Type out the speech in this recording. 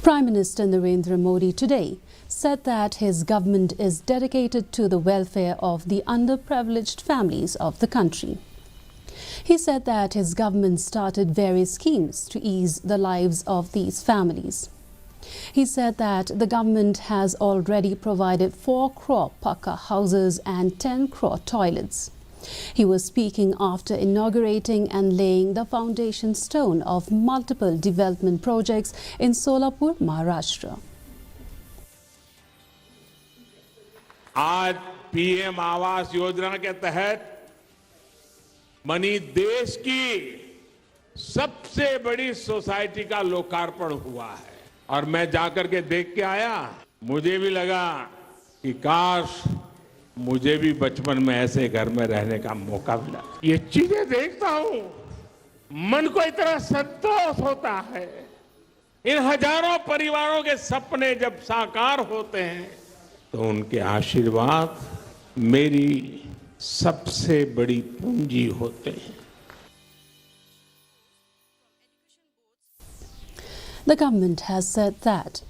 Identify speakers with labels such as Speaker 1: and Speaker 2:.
Speaker 1: Prime Minister Narendra Modi today said that his government is dedicated to the welfare of the underprivileged families of the country. He said that his government started various schemes to ease the lives of these families. He said that the government has already provided 4 crore Pakka houses and 10 crore toilets. He was speaking after inaugurating and laying the foundation stone of multiple development projects in Solapur, Maharashtra.
Speaker 2: आज PM Awas Yojana के तहत बनी देश की सबसे बड़ी society का लोकार्पण हुआ है और मैं जाकर के देख के आया। मुझे भी लगा कि काश मुझे भी बचपन में ऐसे घर में रहने का मौका मिला। ये चीजें देखता हूं, मन को इतना संतोष होता है। इन हजारों परिवारों के सपने जब साकार होते हैं तो उनके आशीर्वाद मेरी सबसे बड़ी पूंजी होते हैं।
Speaker 1: The government has said that